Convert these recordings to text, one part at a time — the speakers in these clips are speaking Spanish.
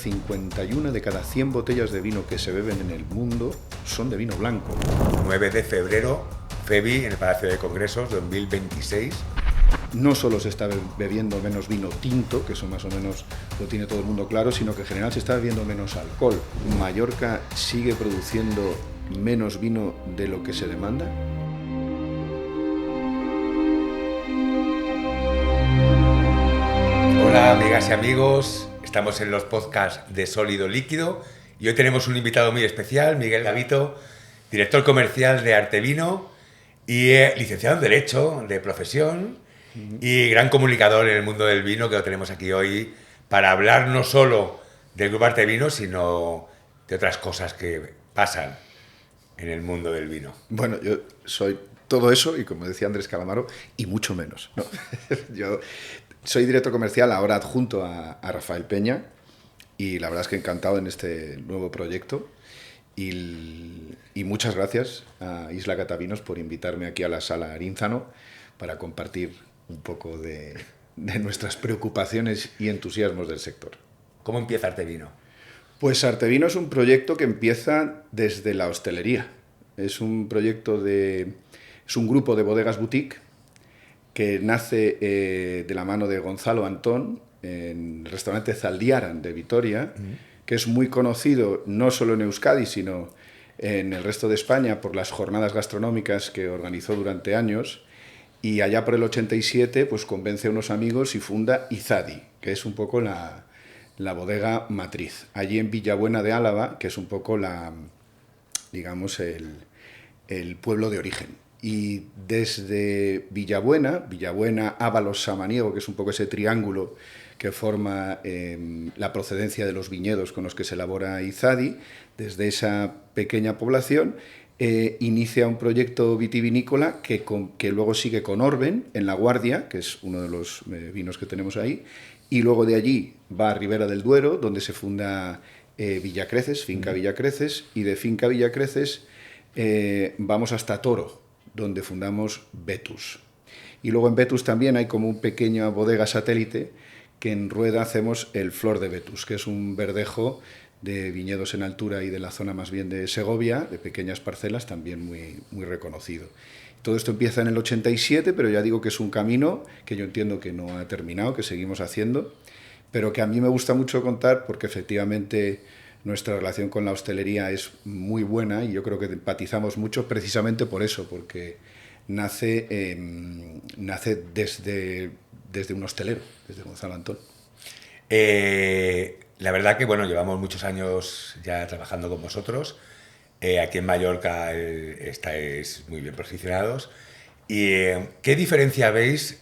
51 de cada 100 botellas de vino que se beben en el mundo son de vino blanco. 9 de febrero, FEBI, en el Palacio de Congresos, 2026. No solo se está bebiendo menos vino tinto, que eso más o menos lo tiene todo el mundo claro, sino que en general se está bebiendo menos alcohol. ¿Mallorca sigue produciendo menos vino de lo que se demanda? Hola amigas y amigos, estamos en los podcasts de Sólido Líquido y hoy tenemos un invitado muy especial, Miguel Gavito, director comercial de Artevino y licenciado en Derecho de profesión y gran comunicador en el mundo del vino, que lo tenemos aquí hoy para hablar no solo del Grupo Artevino, sino de otras cosas que pasan en el mundo del vino. Bueno, yo soy todo eso y, como decía Andrés Calamaro, y mucho menos, ¿no? Yo soy director comercial, ahora adjunto a Rafael Peña, y la verdad es que encantado en este nuevo proyecto. Y muchas gracias a Isla Catavinos por invitarme aquí a la Sala Arínzano para compartir un poco de nuestras preocupaciones y entusiasmos del sector. ¿Cómo empieza Artevino? Pues Artevino es un proyecto que empieza desde la hostelería. Es un grupo de bodegas boutique que nace de la mano de Gonzalo Antón en el restaurante Zaldiaran de Vitoria, que es muy conocido no solo en Euskadi, sino en el resto de España por las jornadas gastronómicas que organizó durante años. Y allá por el 87 pues convence a unos amigos y funda Izadi, que es un poco la bodega matriz, allí en Villabuena de Álava, que es un poco digamos el pueblo de origen. Y desde Villabuena, Ábalos, Samaniego, que es un poco ese triángulo que forma la procedencia de los viñedos con los que se elabora Izadi, desde esa pequeña población inicia un proyecto vitivinícola que luego sigue con Orben en La Guardia, que es uno de los vinos que tenemos ahí, y luego de allí va a Ribera del Duero, donde se funda Villacreces, Finca Villacreces, y de Finca Villacreces vamos hasta Toro, donde fundamos Vetus. Y luego en Vetus también hay como una pequeña bodega satélite que en Rueda hacemos el Flor de Vetus, que es un verdejo de viñedos en altura y de la zona más bien de Segovia, de pequeñas parcelas, también muy, muy reconocido. Todo esto empieza en el 87, pero ya digo que es un camino que yo entiendo que no ha terminado, que seguimos haciendo, pero que a mí me gusta mucho contar porque efectivamente nuestra relación con la hostelería es muy buena y yo creo que empatizamos mucho precisamente por eso, porque nace desde un hostelero, desde Gonzalo Antón. La verdad que, bueno, llevamos muchos años ya trabajando con vosotros. Aquí en Mallorca estáis muy bien posicionados. ¿Y qué diferencia veis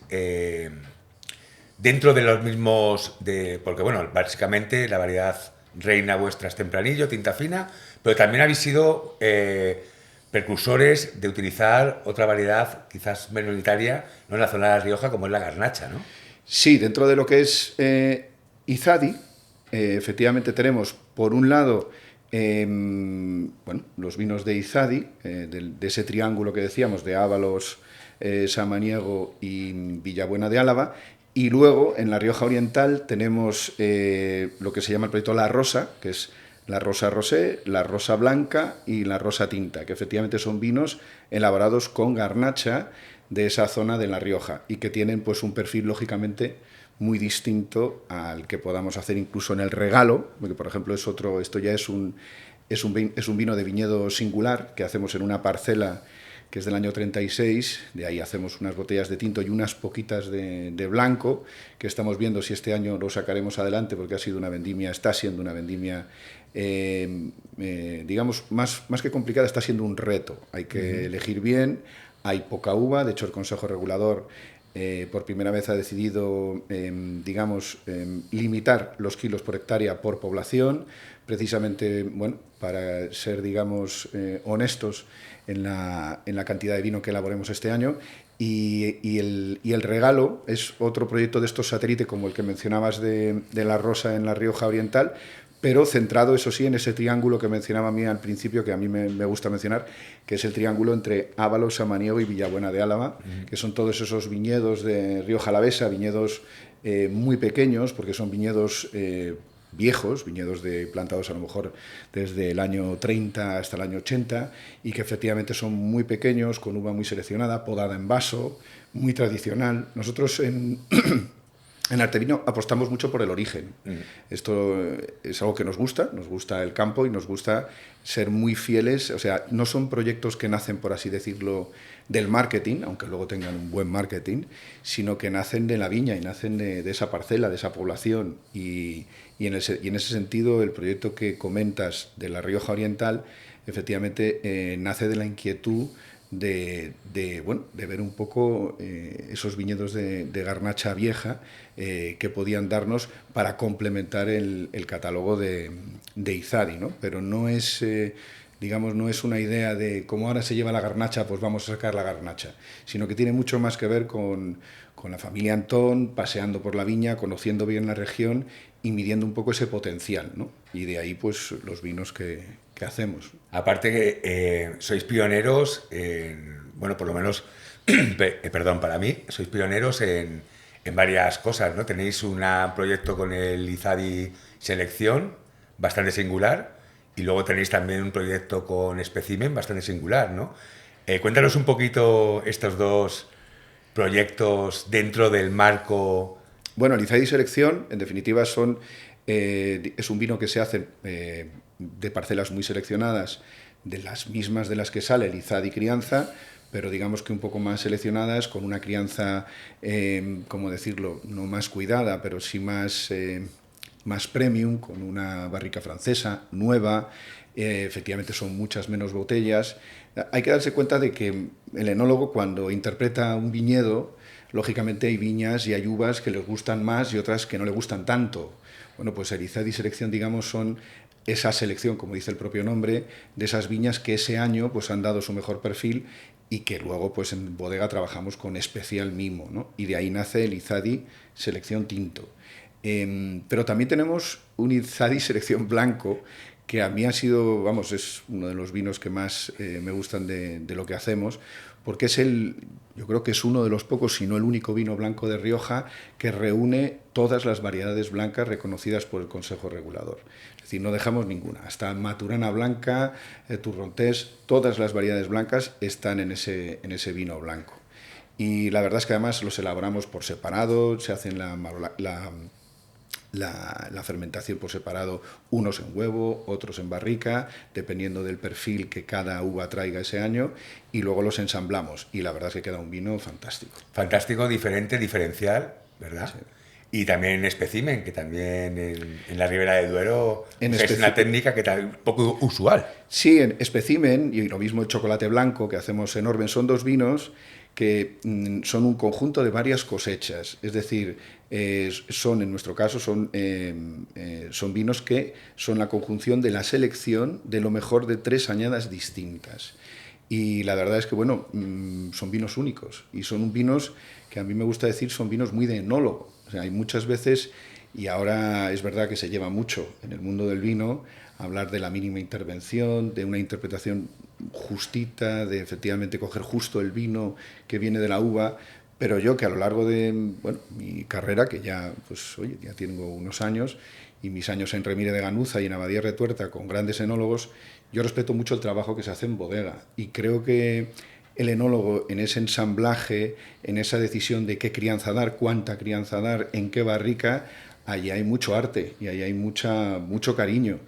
dentro de los mismos? Porque, bueno, básicamente la variedad reina vuestra es Tempranillo, tinta fina, pero también habéis sido precursores de utilizar otra variedad quizás minoritaria, no en la zona de La Rioja, como es la garnacha, ¿no? Sí, dentro de lo que es Izadi, efectivamente tenemos, por un lado, los vinos de Izadi, de ese triángulo que decíamos, de Ábalos, Samaniego y Villabuena de Álava, y luego, en La Rioja Oriental, tenemos lo que se llama el proyecto La Rosa, que es la Rosa Rosé, la Rosa Blanca y la Rosa Tinta, que efectivamente son vinos elaborados con garnacha de esa zona de La Rioja y que tienen pues un perfil, lógicamente, muy distinto al que podamos hacer incluso en el regalo, porque, por ejemplo, esto ya es un vino de viñedo singular que hacemos en una parcela que es del año 36, de ahí hacemos unas botellas de tinto y unas poquitas de blanco, que estamos viendo si este año lo sacaremos adelante, porque está siendo una vendimia, digamos, más que complicada, está siendo un reto. Hay que elegir bien, hay poca uva, de hecho el Consejo Regulador por primera vez ha decidido, limitar los kilos por hectárea por población, precisamente, para ser, honestos en la cantidad de vino que elaboremos este año. Y el regalo es otro proyecto de estos satélite, como el que mencionabas de La Rosa en La Rioja Oriental, pero centrado, eso sí, en ese triángulo que mencionaba a mí al principio, que a mí me gusta mencionar, que es el triángulo entre Ábalos, Samaniego y Villabuena de Álava, que son todos esos viñedos de Rioja Alavesa, viñedos muy pequeños, porque son viñedos viejos, viñedos plantados a lo mejor desde el año 30 hasta el año 80 y que efectivamente son muy pequeños, con uva muy seleccionada, podada en vaso, muy tradicional. Nosotros en Artevino apostamos mucho por el origen. Esto es algo que nos gusta el campo y nos gusta ser muy fieles. O sea, no son proyectos que nacen, por así decirlo, del marketing, aunque luego tengan un buen marketing, sino que nacen de la viña y nacen de esa parcela, de esa población. Y en ese sentido, el proyecto que comentas de La Rioja Oriental, efectivamente, nace de la inquietud de ver un poco esos viñedos de garnacha vieja que podían darnos para complementar el catálogo de Izadi, ¿no? Pero no es, digamos, no es una idea de como ahora se lleva la garnacha, pues vamos a sacar la garnacha, sino que tiene mucho más que ver con la familia Antón, paseando por la viña, conociendo bien la región y midiendo un poco ese potencial, ¿no? Y de ahí, pues, los vinos que hacemos. Aparte que sois pioneros bueno, por lo menos, perdón, para mí, sois pioneros en varias cosas, ¿no? Tenéis un proyecto con el Izadi Selección, bastante singular, y luego tenéis también un proyecto con Specimen, bastante singular, ¿no? Cuéntanos un poquito estos dos proyectos dentro del marco. Bueno, el Izadi Selección, en definitiva, es un vino que se hace de parcelas muy seleccionadas, de las mismas de las que sale el Izadi Crianza, pero digamos que un poco más seleccionadas, con una crianza, ¿cómo decirlo?, no más cuidada, pero sí más premium, con una barrica francesa nueva. Efectivamente son muchas menos botellas. Hay que darse cuenta de que el enólogo, cuando interpreta un viñedo, lógicamente hay viñas y hay uvas que les gustan más y otras que no le gustan tanto. Bueno, pues el Izadi Selección, digamos, son esa selección, como dice el propio nombre, de esas viñas que ese año pues han dado su mejor perfil y que luego pues en bodega trabajamos con especial mimo, ¿no? Y de ahí nace el Izadi Selección Tinto. Pero también tenemos un Izadi Selección Blanco, que a mí ha sido, vamos, es uno de los vinos que más me gustan de lo que hacemos, porque yo creo que es uno de los pocos, si no el único vino blanco de Rioja que reúne todas las variedades blancas reconocidas por el Consejo Regulador. Es decir, no dejamos ninguna. Hasta Maturana Blanca, Turrontés, todas las variedades blancas están en ese vino blanco. Y la verdad es que además los elaboramos por separado, se hacen la fermentación por separado, unos en huevo, otros en barrica, dependiendo del perfil que cada uva traiga ese año, y luego los ensamblamos, y la verdad es que queda un vino fantástico. Fantástico, diferente, diferencial, ¿verdad? Sí. Y también Specimen, que también en la Ribera de Duero es una técnica que es poco usual. Sí, en Specimen, y lo mismo el chocolate blanco que hacemos en Orben, son dos vinos que son un conjunto de varias cosechas, es decir, en nuestro caso, son vinos que son la conjunción de la selección de lo mejor de 3 añadas distintas. Y la verdad es que, bueno, son vinos únicos y son vinos que a mí me gusta decir son vinos muy de enólogo. O sea, hay muchas veces, y ahora es verdad que se lleva mucho en el mundo del vino, hablar de la mínima intervención, de una interpretación justita, de efectivamente coger justo el vino que viene de la uva. Pero yo, que a lo largo de mi carrera, que ya, pues, oye, ya tengo unos años, y mis años en Remire de Ganuza y en Abadía Retuerta con grandes enólogos, yo respeto mucho el trabajo que se hace en bodega. Y creo que el enólogo, en ese ensamblaje, en esa decisión de qué crianza dar, cuánta crianza dar, en qué barrica, ahí hay mucho arte y ahí hay mucho cariño.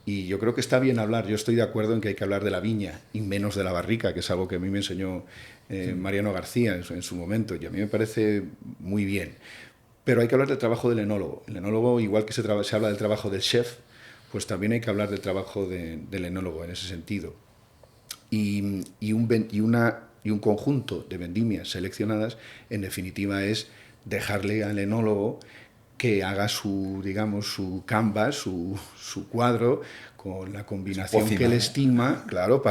Y yo creo que está bien hablar, yo estoy de acuerdo en que hay que hablar de la viña y menos de la barrica, que es algo que a mí me enseñó Mariano García en su momento, y a mí me parece muy bien. Pero hay que hablar del trabajo del enólogo. El enólogo, igual que se habla del trabajo del chef, pues también hay que hablar del trabajo del enólogo en ese sentido. Y un conjunto de vendimias seleccionadas, en definitiva, es dejarle al enólogo que haga su canvas, su cuadro, con la combinación que él estima, claro,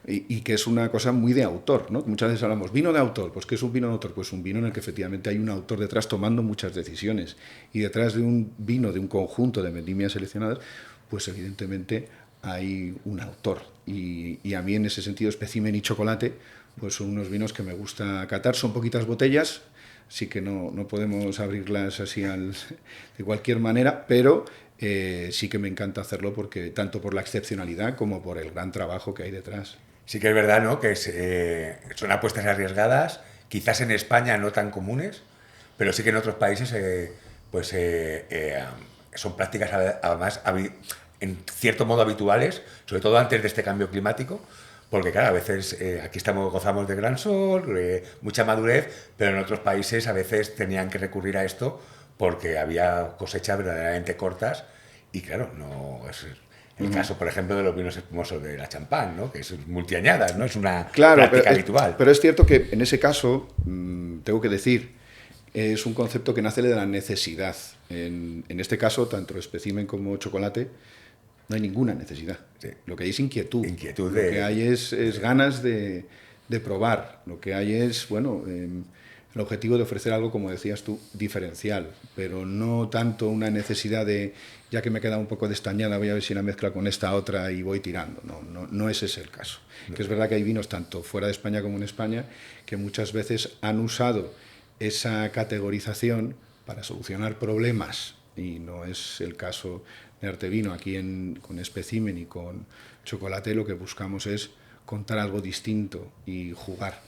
y que es una cosa muy de autor, ¿no? Muchas veces hablamos, vino de autor, pues ¿qué es un vino de autor? Pues un vino en el que efectivamente hay un autor detrás tomando muchas decisiones, y detrás de un vino, de un conjunto de vendimias seleccionadas, pues evidentemente hay un autor, y a mí en ese sentido Specimen y Chocolate pues son unos vinos que me gusta catar, son poquitas botellas, sí que no podemos abrirlas así de cualquier manera, pero sí que me encanta hacerlo porque tanto por la excepcionalidad como por el gran trabajo que hay detrás. Sí que es verdad, ¿no? Que son apuestas arriesgadas, quizás en España no tan comunes, pero sí que en otros países pues, son prácticas además en cierto modo habituales, sobre todo antes de este cambio climático, porque claro, a veces aquí gozamos de gran sol, mucha madurez, pero en otros países a veces tenían que recurrir a esto porque había cosechas verdaderamente cortas y claro, no es el caso, por ejemplo, de los vinos espumosos de la champán, ¿no? Que es multiañadas, ¿no? Es una Claro, práctica habitual. pero es cierto que en ese caso, tengo que decir, es un concepto que nace de la necesidad. En este caso, tanto espécimen como chocolate, no hay ninguna necesidad. Sí. Lo que hay es inquietud. Inquietud Lo que hay es ganas de probar. Lo que hay es, bueno, el objetivo de ofrecer algo, como decías tú, diferencial, pero no tanto una necesidad de, ya que me queda un poco destañada, voy a ver si la mezcla con esta otra y voy tirando. No ese es el caso. Que es verdad que hay vinos, tanto fuera de España como en España, que muchas veces han usado esa categorización para solucionar problemas, y no es el caso de Artevino. Aquí con espécimen y con chocolate lo que buscamos es contar algo distinto y jugar.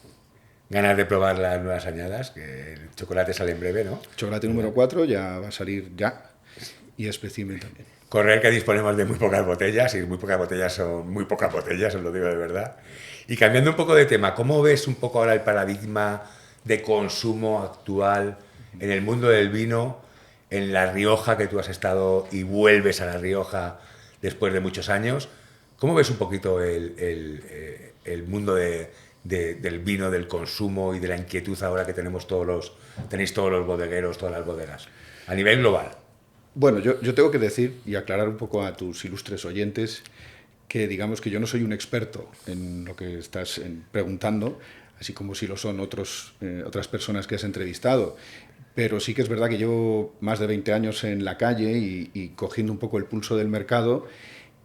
Ganas de probar las nuevas añadas, que el chocolate sale en breve, ¿no? Chocolate número 4 ya va a salir ya, y espécimen también. Correr, que disponemos de muy pocas botellas, y muy pocas botellas, os lo digo de verdad. Y cambiando un poco de tema, ¿cómo ves un poco ahora el paradigma de consumo actual en el mundo del vino, en La Rioja, que tú has estado y vuelves a La Rioja después de muchos años? ¿Cómo ves un poquito el mundo del vino, del consumo y de la inquietud ahora que tenéis todos los bodegueros, todas las bodegas, a nivel global? Bueno, yo tengo que decir y aclarar un poco a tus ilustres oyentes que digamos que yo no soy un experto en lo que estás preguntando, así como si lo son otras personas que has entrevistado. Pero sí que es verdad que llevo más de 20 años en la calle y cogiendo un poco el pulso del mercado,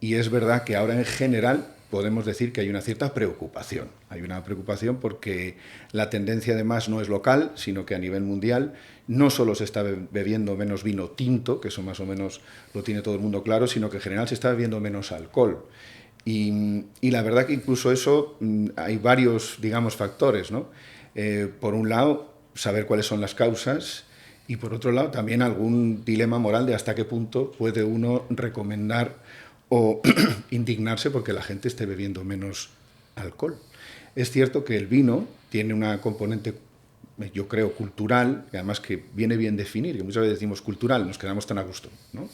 y es verdad que ahora en general podemos decir que hay una cierta preocupación. Hay una preocupación porque la tendencia además no es local, sino que a nivel mundial no solo se está bebiendo menos vino tinto, que eso más o menos lo tiene todo el mundo claro, sino que en general se está bebiendo menos alcohol. Y la verdad que incluso eso, hay varios, digamos, factores, ¿no? Por un lado, saber cuáles son las causas, y por otro lado también algún dilema moral de hasta qué punto puede uno recomendar o indignarse porque la gente esté bebiendo menos alcohol. Es cierto que el vino tiene una componente, yo creo, cultural, y además que viene bien definir, que muchas veces decimos cultural, nos quedamos tan a gusto, ¿no?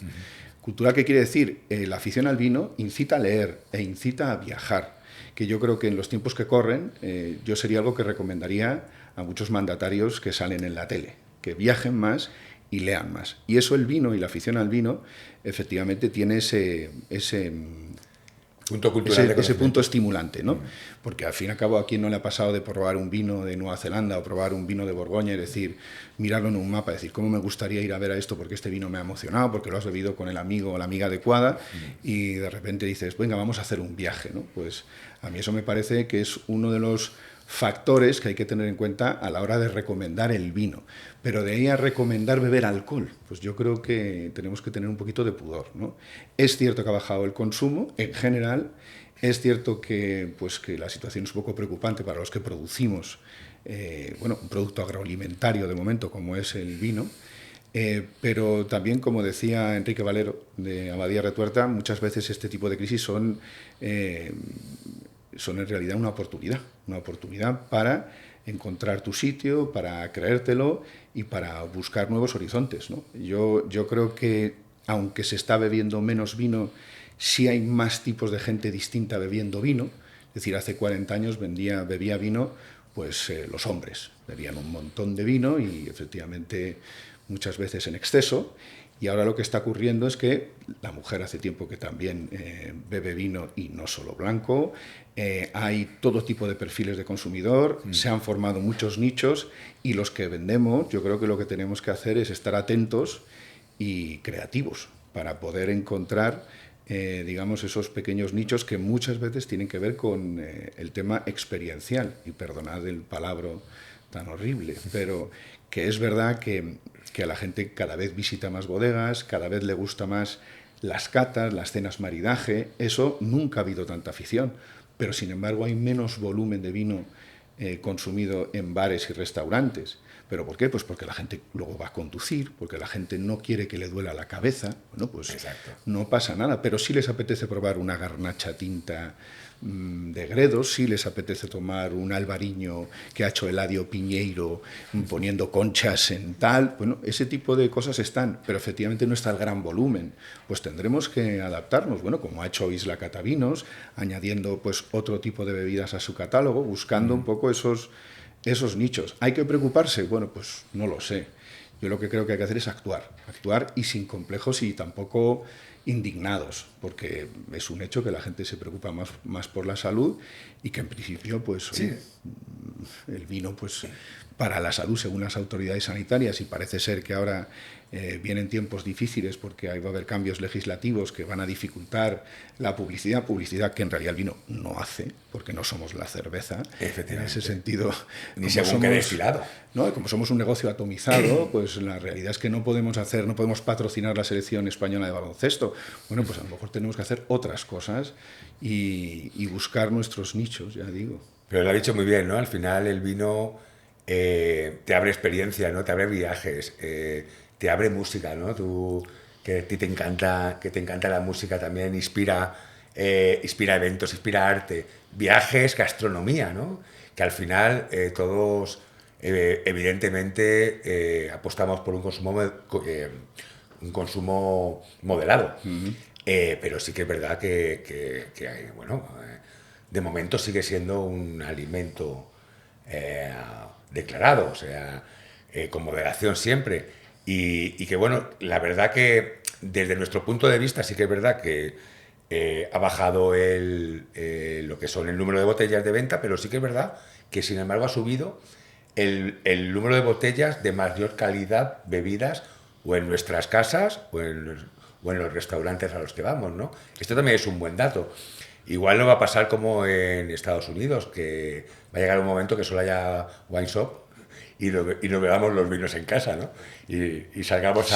Cultural, ¿qué quiere decir? La afición al vino incita a leer e incita a viajar, que yo creo que en los tiempos que corren, yo sería algo que recomendaría a muchos mandatarios que salen en la tele, que viajen más y lean más. Y eso, el vino y la afición al vino, efectivamente tiene ese punto cultural, ese punto estimulante, ¿no? Porque al fin y al cabo, ¿a quién no le ha pasado de probar un vino de Nueva Zelanda o probar un vino de Borgoña y decir, mirarlo en un mapa, decir, cómo me gustaría ir a ver a esto porque este vino me ha emocionado, porque lo has bebido con el amigo o la amiga adecuada, y de repente dices, venga, vamos a hacer un viaje, ¿no? Pues a mí eso me parece que es uno de los factores que hay que tener en cuenta a la hora de recomendar el vino. Pero de ahí a recomendar beber alcohol, pues yo creo que tenemos que tener un poquito de pudor, ¿no? Es cierto que ha bajado el consumo en general, es cierto que la situación es un poco preocupante para los que producimos un producto agroalimentario de momento como es el vino, pero también, como decía Enrique Valero de Abadía Retuerta, muchas veces este tipo de crisis son en realidad una oportunidad para encontrar tu sitio, para creértelo y para buscar nuevos horizontes, ¿no? Yo creo que, aunque se está bebiendo menos vino, sí hay más tipos de gente distinta bebiendo vino. Es decir, hace 40 años bebía vino, pues los hombres bebían un montón de vino y efectivamente muchas veces en exceso. Y ahora lo que está ocurriendo es que la mujer hace tiempo que también bebe vino, y no solo blanco. Hay todo tipo de perfiles de consumidor, se han formado muchos nichos, y los que vendemos, yo creo que lo que tenemos que hacer es estar atentos y creativos para poder encontrar, digamos, esos pequeños nichos que muchas veces tienen que ver con el tema experiencial. Y perdonad el palabra tan horrible, pero que es verdad que a la gente cada vez visita más bodegas, cada vez le gusta más las catas, las cenas maridaje, eso nunca ha habido tanta afición, pero sin embargo hay menos volumen de vino consumido en bares y restaurantes. ¿Pero por qué? Pues porque la gente luego va a conducir, porque la gente no quiere que le duela la cabeza. Bueno, pues Exacto. no pasa nada, pero sí les apetece probar una garnacha tinta de Gredos, sí les apetece tomar un albariño que ha hecho Eladio Piñeiro poniendo conchas en tal. Bueno, ese tipo de cosas están, pero efectivamente no está el gran volumen. Pues tendremos que adaptarnos, bueno, como ha hecho Isla Catavinos, añadiendo pues otro tipo de bebidas a su catálogo, buscando un poco esos nichos. ¿Hay que preocuparse? Bueno, pues no lo sé. Yo lo que creo que hay que hacer es actuar y sin complejos y tampoco indignados, porque es un hecho que la gente se preocupa más por la salud y que en principio, pues, Sí. el vino, pues, para la salud, según las autoridades sanitarias, y parece ser que ahora vienen tiempos difíciles porque ahí va a haber cambios legislativos que van a dificultar la publicidad que en realidad el vino no hace, porque no somos la cerveza. En ese sentido, ni según qué destilado. ¿no? Como somos un negocio atomizado, pues la realidad es que no podemos patrocinar la selección española de baloncesto. Bueno, pues a lo mejor tenemos que hacer otras cosas y buscar nuestros nichos, ya digo. Pero lo ha dicho muy bien, ¿no? Al final el vino te abre experiencia, ¿no? Te abre viajes, te abre música, ¿no? Tú, que a ti te encanta la música también, inspira eventos, inspira arte, viajes, gastronomía, ¿no? Que al final todos, evidentemente, apostamos por un consumo moderado. Pero sí que es verdad que hay, bueno, de momento sigue siendo un alimento declarado, o sea, con moderación siempre. Y que, bueno, la verdad que desde nuestro punto de vista sí que es verdad que ha bajado lo que son el número de botellas de venta, pero sí que es verdad que, sin embargo, ha subido el número de botellas de mayor calidad bebidas o en nuestras casas o en los restaurantes a los que vamos, ¿no? Esto también es un buen dato. Igual no va a pasar como en Estados Unidos, que va a llegar un momento que solo haya wine shop y nos bebamos los vinos en casa, ¿no? Y salgamos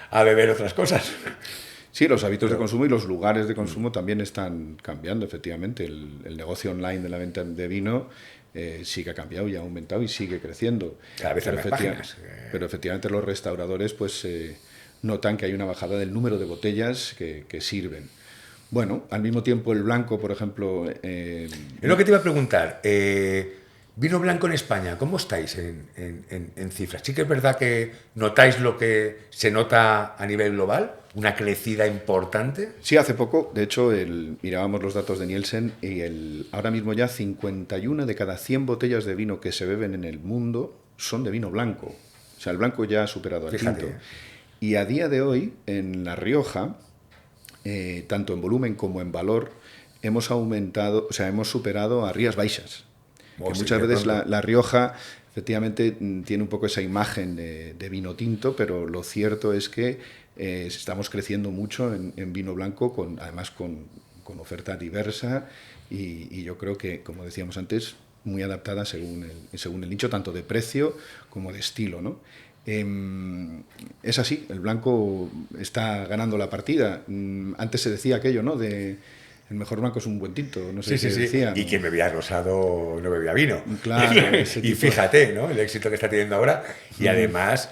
a beber otras cosas. Sí, los hábitos de consumo y los lugares de consumo también están cambiando, efectivamente. El negocio online de la venta de vino sí que ha cambiado y ha aumentado y sigue creciendo. Cada vez hay más páginas. Pero efectivamente los restauradores pues notan que hay una bajada del número de botellas que sirven. Bueno, al mismo tiempo el blanco, por ejemplo... Es lo que te iba a preguntar. Vino blanco en España, ¿cómo estáis en cifras? ¿Sí que es verdad que notáis lo que se nota a nivel global? ¿Una crecida importante? Sí, hace poco, de hecho, mirábamos los datos de Nielsen y ahora mismo ya 51 de cada 100 botellas de vino que se beben en el mundo son de vino blanco. O sea, el blanco ya ha superado al tinto. Y a día de hoy, en La Rioja, tanto en volumen como en valor, hemos superado a Rías Baixas. Que muchas veces la Rioja efectivamente tiene un poco esa imagen de vino tinto, pero lo cierto es que estamos creciendo mucho en vino blanco, además con oferta diversa y yo creo que, como decíamos antes, muy adaptada según el nicho, tanto de precio como de estilo, ¿no? Es así, el blanco está ganando la partida. Antes se decía aquello, ¿no? El mejor blanco es un buen tinto, no sé qué decía. Y quien bebía rosado no bebía vino. Claro. Y fíjate, ¿no? El éxito que está teniendo ahora. Y además,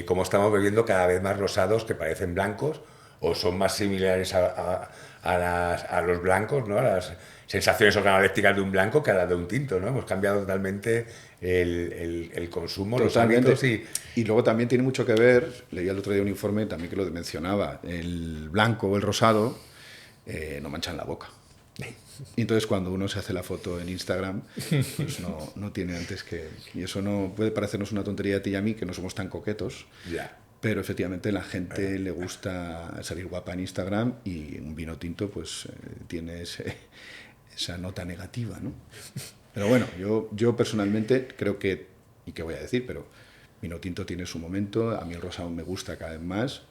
como estamos bebiendo cada vez más rosados que parecen blancos o son más similares a los blancos, ¿no? A las sensaciones organolépticas de un blanco que a las de un tinto, ¿no? Hemos cambiado totalmente el consumo, totalmente. Los hábitos y luego también tiene mucho que ver, leía el otro día un informe también que lo mencionaba, el blanco o el rosado no manchan la boca. Y entonces cuando uno se hace la foto en Instagram, pues no tiene antes que... Y eso no puede parecernos una tontería a ti y a mí, que no somos tan coquetos, pero efectivamente a la gente le gusta salir guapa en Instagram y un vino tinto pues tiene esa nota negativa, ¿no? Pero bueno, yo personalmente creo que, y qué voy a decir, pero vino tinto tiene su momento, a mí el rosado me gusta cada vez más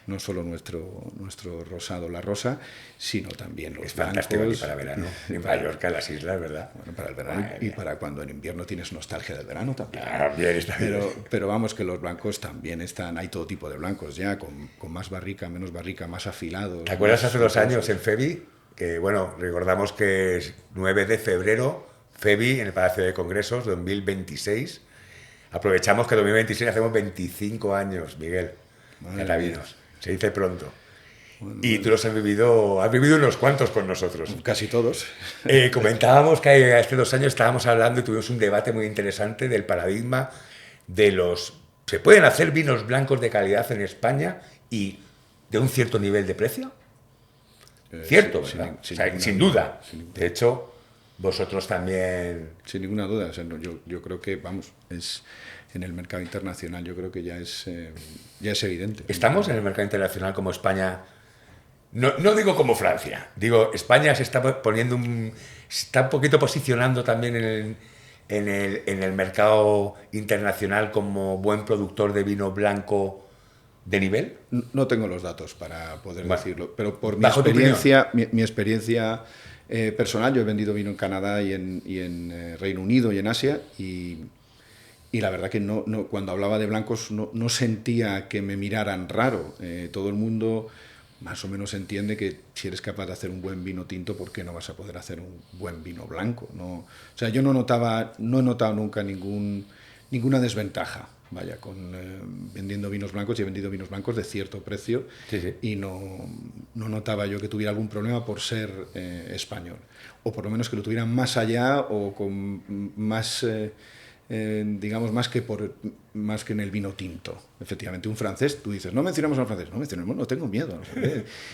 no solo nuestro rosado, la rosa, sino también los Es blancos. fantástico aquí para verano, en Mallorca, las islas, ¿verdad? Bueno, para el verano y para cuando en invierno tienes nostalgia del verano también. Bien, está bien. Pero vamos, que los blancos también están, hay todo tipo de blancos ya, con más barrica, menos barrica, más afilados. ¿Te acuerdas hace 2 años en FEBI? Que bueno, recordamos que es 9 de febrero, FEBI, en el Palacio de Congresos, 2026. Aprovechamos que 2026 hacemos 25 años, Miguel, Catavinos. Se dice pronto. Bueno, y tú los has vivido unos cuantos con nosotros. Casi todos. Comentábamos que hace 2 años estábamos hablando y tuvimos un debate muy interesante del paradigma de los... ¿Se pueden hacer vinos blancos de calidad en España y de un cierto nivel de precio? Cierto, ¿verdad? Sin duda. De hecho, vosotros también... Sin ninguna duda. O sea, yo creo que, vamos, es en el mercado internacional, yo creo que ya es evidente. ¿Estamos en el mercado internacional como España? No digo como Francia, digo, España se está poniendo está un poquito posicionando también en el mercado internacional como buen productor de vino blanco de nivel. No tengo los datos para poder decirlo, pero por mi experiencia, mi experiencia personal, yo he vendido vino en Canadá y en Reino Unido y en Asia, y la verdad que cuando hablaba de blancos no sentía que me miraran raro. Todo el mundo más o menos entiende que si eres capaz de hacer un buen vino tinto, ¿por qué no vas a poder hacer un buen vino blanco? O sea, yo no he notado nunca ninguna desventaja, vaya, vendiendo vinos blancos. Y he vendido vinos blancos de cierto precio, sí. Y no notaba yo que tuviera algún problema por ser español, o por lo menos que lo tuvieran más allá o con más... digamos, más que en el vino tinto. Efectivamente, un francés, tú dices, no mencionamos al francés, no tengo miedo.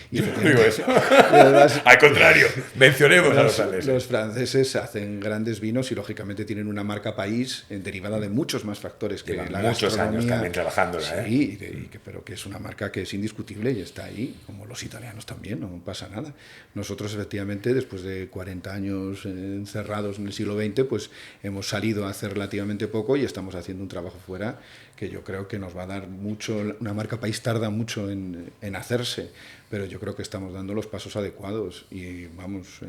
Y yo no digo eso. Además, al contrario, mencionemos a los franceses. Los franceses hacen grandes vinos y lógicamente tienen una marca país derivada de muchos más factores que llevan la muchos gastronomía. Años también trabajándola. Sí, pero que es una marca que es indiscutible y está ahí, como los italianos también, no pasa nada. Nosotros, efectivamente, después de 40 años encerrados en el siglo XX, pues hemos salido a hacer relativamente poco y estamos haciendo un trabajo fuera que yo creo que nos va a dar mucho. Una marca país tarda mucho en hacerse, pero yo creo que estamos dando los pasos adecuados y vamos,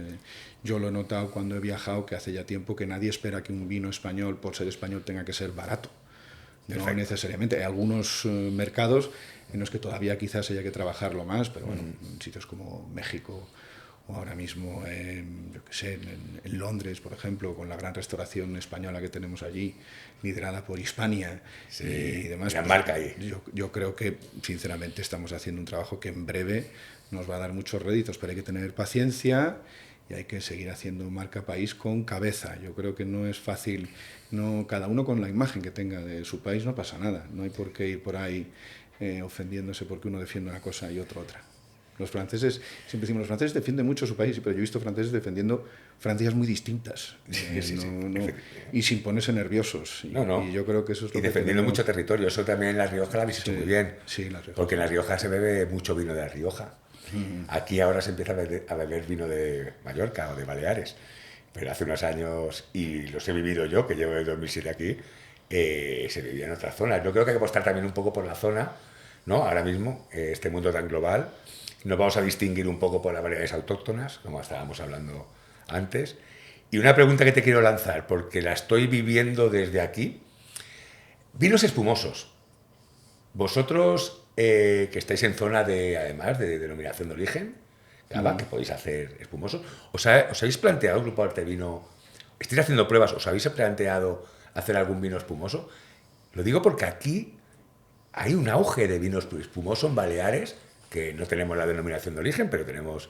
yo lo he notado cuando he viajado, que hace ya tiempo que nadie espera que un vino español, por ser español, tenga que ser barato. Perfecto. No necesariamente. Hay algunos mercados en los que todavía quizás haya que trabajarlo más, pero bueno, en sitios como México o ahora mismo, yo qué sé, en Londres, por ejemplo, con la gran restauración española que tenemos allí, liderada por Hispania, sí, y demás. La marca ahí. Yo creo que, sinceramente, estamos haciendo un trabajo que en breve nos va a dar muchos réditos, pero hay que tener paciencia y hay que seguir haciendo marca país con cabeza. Yo creo que no es fácil, cada uno con la imagen que tenga de su país no pasa nada, no hay por qué ir por ahí ofendiéndose porque uno defiende una cosa y otro otra. Los franceses, siempre decimos, los franceses defienden mucho su país, pero yo he visto franceses defendiendo Francias muy distintas, y sin ponerse nerviosos. Y yo creo que eso es lo y que defendiendo tenemos. Mucho territorio. Eso también en La Rioja lo habéis hecho muy bien. Sí, La Rioja. Porque en La Rioja se bebe mucho vino de La Rioja. Aquí ahora se empieza a beber vino de Mallorca o de Baleares. Pero hace unos años, y los he vivido yo, que llevo desde 2007 aquí, se bebía en otras zonas. Yo creo que hay que apostar también un poco por la zona, ¿no? Ahora mismo, este mundo tan global. Nos vamos a distinguir un poco por las variedades autóctonas, como estábamos hablando antes. Y una pregunta que te quiero lanzar, porque la estoy viviendo desde aquí. Vinos espumosos. Vosotros, que estáis en zona además de denominación de origen, que podéis hacer espumosos, ¿os habéis planteado, el Grupo Artevino, estáis haciendo pruebas, os habéis planteado hacer algún vino espumoso? Lo digo porque aquí hay un auge de vino espumoso en Baleares, que no tenemos la denominación de origen, pero tenemos,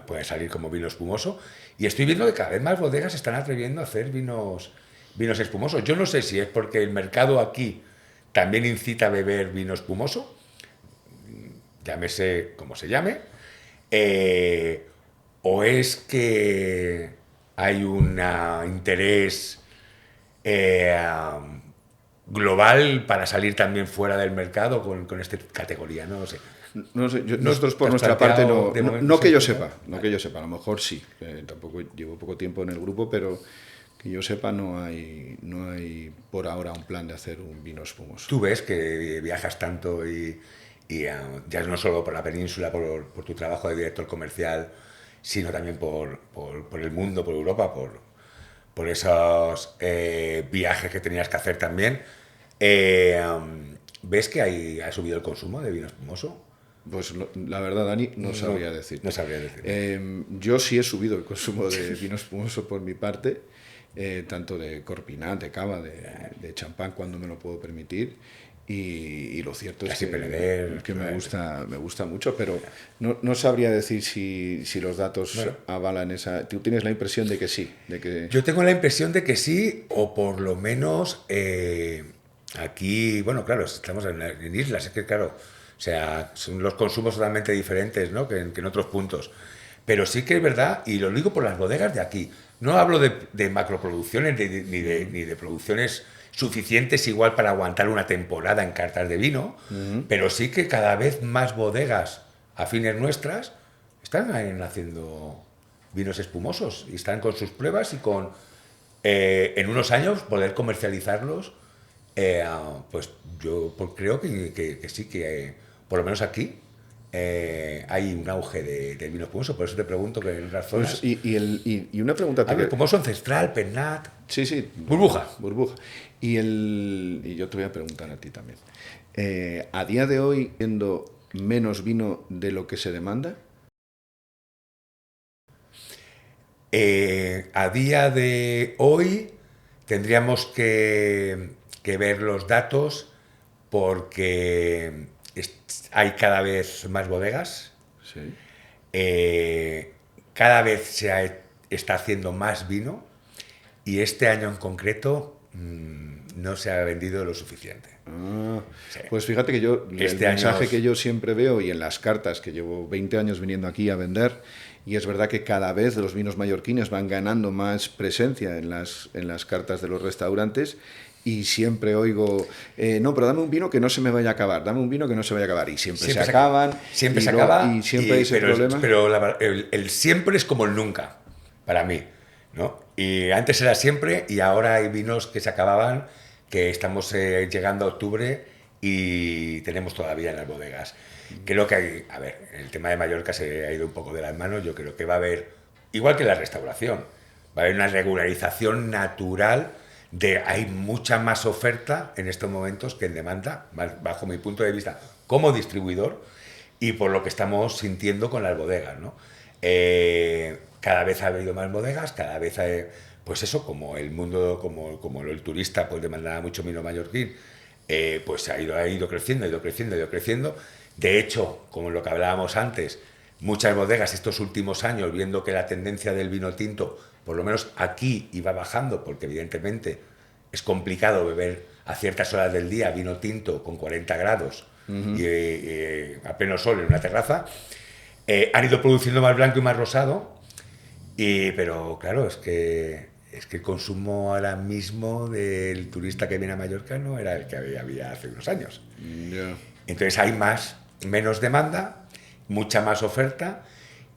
puede salir como vino espumoso, y estoy viendo que cada vez más bodegas se están atreviendo a hacer vinos espumosos. Yo no sé si es porque el mercado aquí también incita a beber vino espumoso, llámese como se llame, o es que hay un interés global para salir también fuera del mercado con esta categoría, no lo sé. No sé, nosotros por nuestra parte no que yo sepa, a lo mejor sí, tampoco llevo poco tiempo en el grupo, pero que yo sepa no hay por ahora un plan de hacer un vino espumoso. Tú ves que viajas tanto y y ya no solo por la península, por tu trabajo de director comercial, sino también por el mundo, por Europa, por esos viajes que tenías que hacer también. ¿Ves que ha subido el consumo de vino espumoso? Pues la verdad, Dani, no sabría decir. No sabría decir. Yo sí he subido el consumo de vino espumoso por mi parte, tanto de corpinat, de cava, de champán cuando me lo puedo permitir. Y lo cierto es que me gusta mucho, pero no sabría decir si los datos avalan esa... ¿Tú tienes la impresión de que sí? Yo tengo la impresión de que sí, o por lo menos aquí, bueno, claro, estamos en islas, es que claro, o sea, son los consumos totalmente diferentes, ¿no? que en otros puntos. Pero sí que es verdad, y lo digo por las bodegas de aquí. No hablo de macroproducciones ni de producciones suficientes igual para aguantar una temporada en cartas de vino, pero sí que cada vez más bodegas afines nuestras están haciendo vinos espumosos y están con sus pruebas y con en unos años poder comercializarlos. Pues yo creo que sí, que por lo menos aquí hay un auge de vino espumoso, por eso te pregunto que en otras zonas... Pues, y una pregunta... espumoso ancestral, pernat... Sí. Burbuja. Y yo te voy a preguntar a ti también. ¿A día de hoy, viendo menos vino de lo que se demanda? A día de hoy tendríamos que ver los datos porque hay cada vez más bodegas. Sí. Cada vez está haciendo más vino y este año en concreto no se ha vendido lo suficiente. Sí. Pues fíjate que yo, el mensaje que yo siempre veo y en las cartas, que llevo 20 años viniendo aquí a vender, y es verdad que cada vez los vinos mallorquines van ganando más presencia en las cartas de los restaurantes, y siempre oigo, no, pero dame un vino que no se me vaya a acabar, dame un vino que no se vaya a acabar, y siempre se acaban. Siempre se acaba. Y siempre hay ese problema. Pero el siempre es como el nunca, para mí, ¿no? Y antes era siempre y ahora hay vinos que se acababan, que estamos llegando a octubre y tenemos todavía en las bodegas. Creo que hay, a ver, el tema de Mallorca se ha ido un poco de las manos. Yo creo que va a haber, igual que la restauración, va a haber una regularización natural hay mucha más oferta en estos momentos que en demanda, bajo mi punto de vista, como distribuidor y por lo que estamos sintiendo con las bodegas, ¿no? Cada vez ha habido más bodegas, cada vez hay, pues eso, como el mundo, como el turista pues demandaba mucho vino mallorquín, pues ha ido creciendo. De hecho, como lo que hablábamos antes, muchas bodegas estos últimos años, viendo que la tendencia del vino tinto, por lo menos aquí, iba bajando, porque evidentemente es complicado beber a ciertas horas del día vino tinto con 40 grados y a pleno sol en una terraza, han ido produciendo más blanco y más rosado, pero claro, es que el consumo ahora mismo del turista que viene a Mallorca no era el que había hace unos años. Yeah. Entonces hay menos demanda, mucha más oferta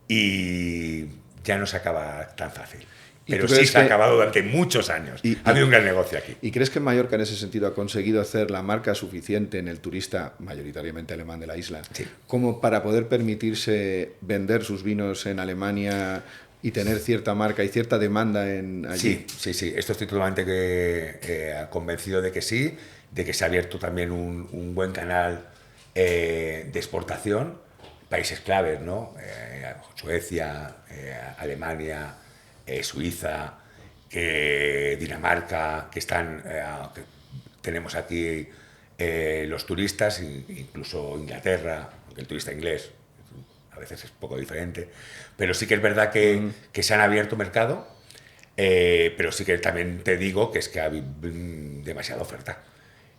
y ya no se acaba tan fácil. Pero sí se ha acabado durante muchos años. Ha habido un gran negocio aquí. ¿Y crees que Mallorca en ese sentido ha conseguido hacer la marca suficiente en el turista, mayoritariamente alemán de la isla, como para poder permitirse vender sus vinos en Alemania y tener cierta marca y cierta demanda allí? Sí. Esto estoy totalmente convencido de que sí, de que se ha abierto también un buen canal de exportación. Países claves, ¿no? Suecia, Alemania, Suiza, Dinamarca, que que tenemos aquí los turistas, incluso Inglaterra, aunque el turista inglés a veces es poco diferente, pero sí que es verdad que se han abierto mercado, pero sí que también te digo que es que ha habido demasiada oferta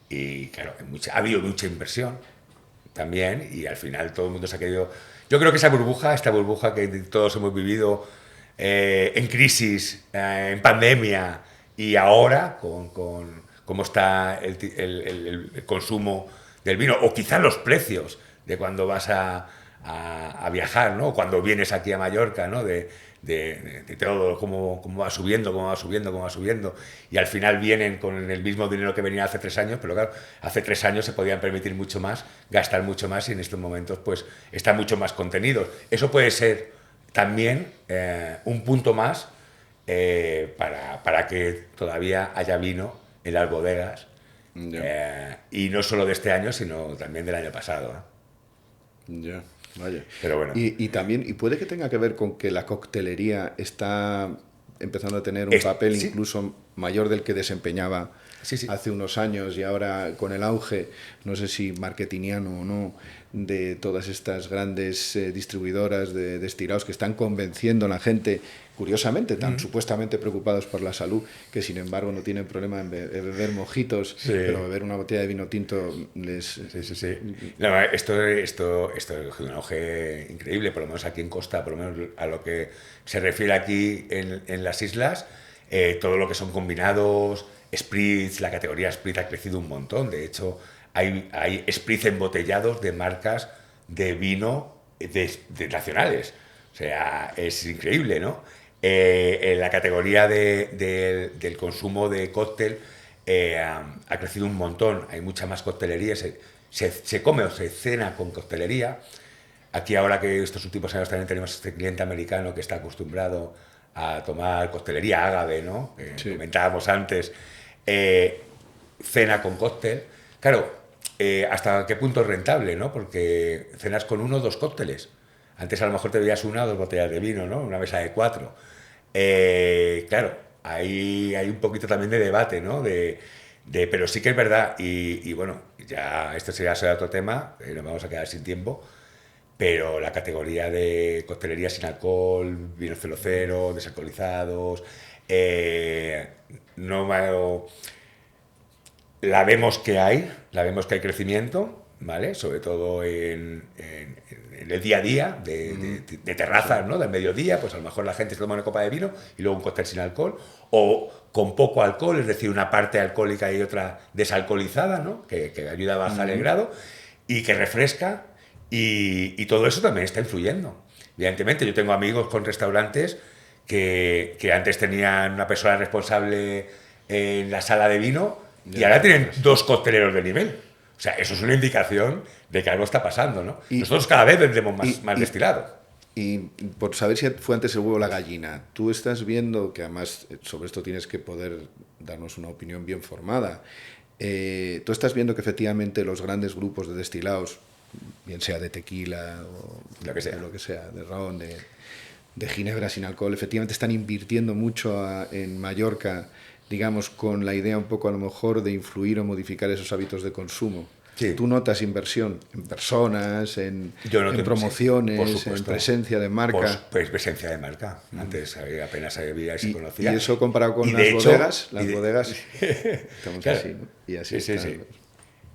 y claro, ha habido mucha inversión también y al final todo el mundo se ha querido... Yo creo que esta burbuja que todos hemos vivido en crisis, en pandemia y ahora con cómo está el consumo del vino o quizá los precios de cuando vas a a viajar, ¿no? Cuando vienes aquí a Mallorca, ¿no? De todo, cómo va subiendo, cómo va subiendo, cómo va subiendo. Y al final vienen con el mismo dinero que venían hace 3 años, pero claro, hace 3 años se podían permitir mucho más, gastar mucho más, y en estos momentos pues están mucho más contenidos. Eso puede ser también un punto más para que todavía haya vino en las bodegas, y no solo de este año, sino también del año pasado, ¿no? Ya, vaya. Pero bueno. Y también, y puede que tenga que ver con que la coctelería está empezando a tener un papel sí. incluso mayor del que desempeñaba Sí. hace unos años, y ahora con el auge, no sé si marketingiano o no, de todas estas grandes distribuidoras de destilados que están convenciendo a la gente, curiosamente, tan supuestamente preocupados por la salud, que sin embargo no tienen problema en beber mojitos, pero beber una botella de vino tinto les... Sí. No, esto es un auge increíble, por lo menos aquí en Costa, por lo menos a lo que se refiere aquí en las islas, todo lo que son combinados, spritz, la categoría spritz ha crecido un montón. De hecho, hay spritz embotellados de marcas de vino de nacionales. O sea, es increíble, ¿no? En la categoría del consumo de cóctel ha crecido un montón. Hay mucha más coctelería. Se come o se cena con coctelería. Aquí ahora que estos últimos años también tenemos este cliente americano que está acostumbrado a tomar coctelería ágave, ¿no? Que comentábamos antes. Cena con cóctel. Claro, ¿hasta qué punto es rentable, no? Porque cenas con 1 o 2 cócteles. Antes a lo mejor te bebías 1 o 2 botellas de vino, ¿no? Una mesa de 4. Claro, ahí hay un poquito también de debate, ¿no? Pero sí que es verdad, y bueno, ya esto será otro tema, nos vamos a quedar sin tiempo, pero la categoría de coctelería sin alcohol, vinos 0,0, desalcoholizados, la vemos que hay crecimiento, ¿vale? Sobre todo en el día a día, de terrazas, ¿no? Del mediodía, pues a lo mejor la gente se toma una copa de vino y luego un cóctel sin alcohol, o con poco alcohol, es decir, una parte alcohólica y otra desalcoholizada, ¿no? Que ayuda a bajar el grado y que refresca, y todo eso también está influyendo. Evidentemente, yo tengo amigos con restaurantes que antes tenían una persona responsable en la sala de vino y ahora tienen 2 cocteleros de nivel. O sea, eso es una indicación de que algo está pasando, ¿no? Nosotros cada vez vendemos más destilado. Y por saber si fue antes el huevo o la gallina, tú estás viendo, que además sobre esto tienes que poder darnos una opinión bien formada, tú estás viendo que efectivamente los grandes grupos de destilados, bien sea de tequila o lo que sea, de ron, de ginebra sin alcohol, efectivamente están invirtiendo mucho en Mallorca, digamos, con la idea un poco a lo mejor de influir o modificar esos hábitos de consumo. Sí. ¿Tú notas inversión en personas, en promociones, en presencia de marca? Pues presencia de marca. Antes apenas había y se conocía. Y eso comparado con las bodegas, estamos claro, así, ¿no? Y así sí.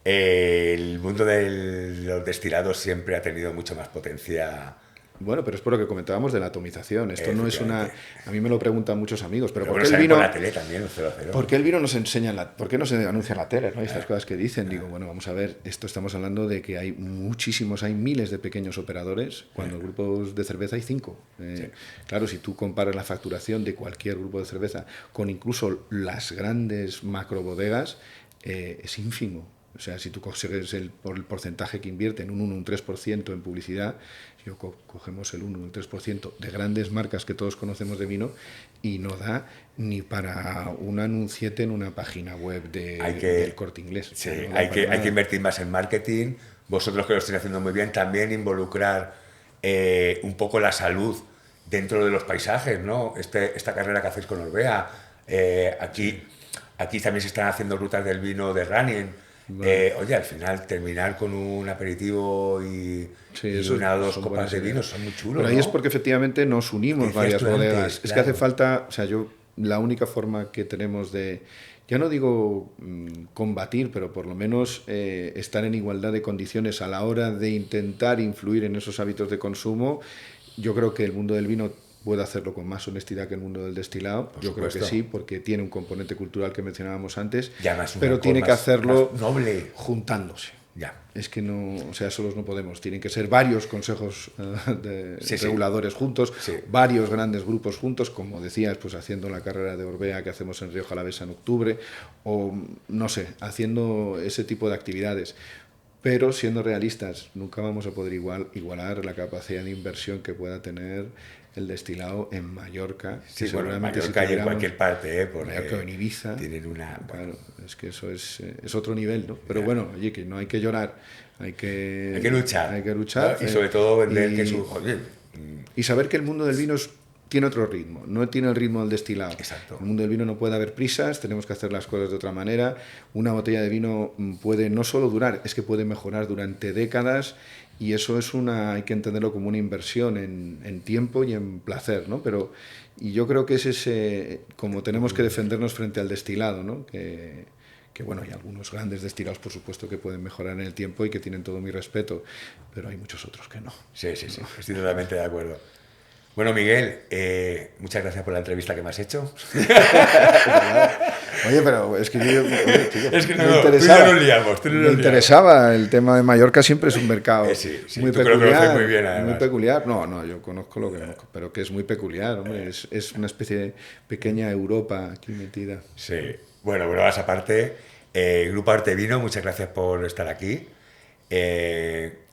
El mundo de los destilados siempre ha tenido mucha más potencia. Bueno, pero es por lo que comentábamos de la atomización. Esto no es una... A mí me lo preguntan muchos amigos, pero ¿por qué el vino... Por la tele también, el 0,0. ¿Por qué el vino no se enseña ¿por qué no se anuncia en la tele, ¿no? Estas cosas que dicen. Digo, bueno, vamos a ver, esto estamos hablando de que hay miles de pequeños operadores, cuando en grupos de cerveza hay 5. Claro, si tú comparas la facturación de cualquier grupo de cerveza con incluso las grandes macrobodegas, es ínfimo. O sea, si tú consigues el porcentaje que invierten, un 1 o un 3% en publicidad, si cogemos el 1 o el 3% de grandes marcas que todos conocemos de vino, y no da ni para un anunciete en una página web del Corte Inglés. Sí, hay que invertir más en marketing. Vosotros, que lo estáis haciendo muy bien, también involucrar un poco la salud dentro de los paisajes, ¿no? Esta carrera que hacéis con Orbea. Aquí también se están haciendo rutas del vino de running. Oye, al final terminar con un aperitivo y 1 o 2 copas de vino son muy chulos. Pero ahí ¿no? es porque efectivamente nos unimos varias bodegas. Claro. Es que hace falta, o sea, la única forma que tenemos de, ya no digo combatir, pero por lo menos estar en igualdad de condiciones a la hora de intentar influir en esos hábitos de consumo, yo creo que el mundo del vino puede hacerlo con más honestidad que el mundo del destilado. Yo creo que sí, porque tiene un componente cultural que mencionábamos antes, pero tiene que hacerlo noble, juntándose. Ya. Es que no, o sea, solos no podemos. Tienen que ser varios consejos reguladores juntos, varios grandes grupos juntos, como decías, pues haciendo la carrera de Orbea que hacemos en Rioja Alavesa en octubre, o no sé, haciendo ese tipo de actividades. Pero siendo realistas, nunca vamos a poder igualar la capacidad de inversión que pueda tener el destilado en Mallorca. Sí, bueno, en Mallorca y en cualquier parte, Mallorca o en Ibiza. Tienen una... Claro, es que eso es otro nivel, ¿no? Pero bueno, oye, que no hay que llorar, hay que luchar. Hay que luchar. ¿No? Y sobre todo vender que es un... Joder. Y saber que el mundo del vino tiene otro ritmo, no tiene el ritmo del destilado. Exacto. En el mundo del vino no puede haber prisas, tenemos que hacer las cosas de otra manera. Una botella de vino puede no solo durar, es que puede mejorar durante décadas, y eso hay que entenderlo como una inversión en tiempo y en placer, ¿no? Y yo creo que es ese, como tenemos que defendernos frente al destilado, ¿no? Que bueno, hay algunos grandes destilados, por supuesto, que pueden mejorar en el tiempo y que tienen todo mi respeto, pero hay muchos otros que no. Sí, estoy totalmente de acuerdo. Bueno, Miguel, muchas gracias por la entrevista que me has hecho. Oye, pero es que yo, es que me interesaba el tema de Mallorca, siempre es un mercado muy peculiar. Muy bien, muy peculiar. No, yo conozco lo que conozco, pero que es muy peculiar, hombre. Es una especie de pequeña Europa aquí metida. Sí. Bueno, bromas aparte, Grupo Artevino, muchas gracias por estar aquí.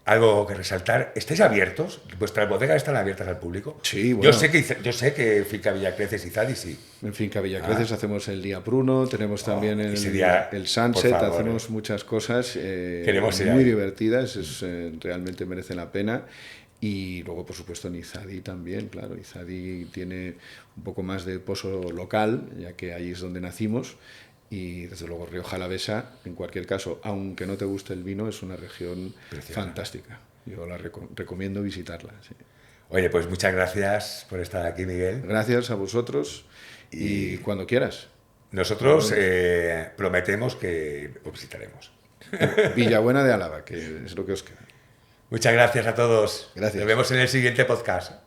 Algo que resaltar, ¿estáis abiertos? ¿Vuestras bodegas están abiertas al público? Sí, bueno. Yo sé que Finca Villacreces y Zadis sí. En Finca Villacreces hacemos el Día Pruno, tenemos también el Sunset, hacemos muchas cosas muy divertidas, realmente merecen la pena. Y luego, por supuesto, en Izadi también, claro. Izadi tiene un poco más de pozo local, ya que ahí es donde nacimos. Y desde luego Rioja Alavesa, en cualquier caso, aunque no te guste el vino, es una región fantástica. Yo la recomiendo visitarla. Sí. Oye, pues muchas gracias por estar aquí, Miguel. Gracias a vosotros y cuando quieras. Nosotros prometemos que os visitaremos. Villabuena de Álava, que es lo que os queda. Muchas gracias a todos. Gracias. Nos vemos en el siguiente podcast.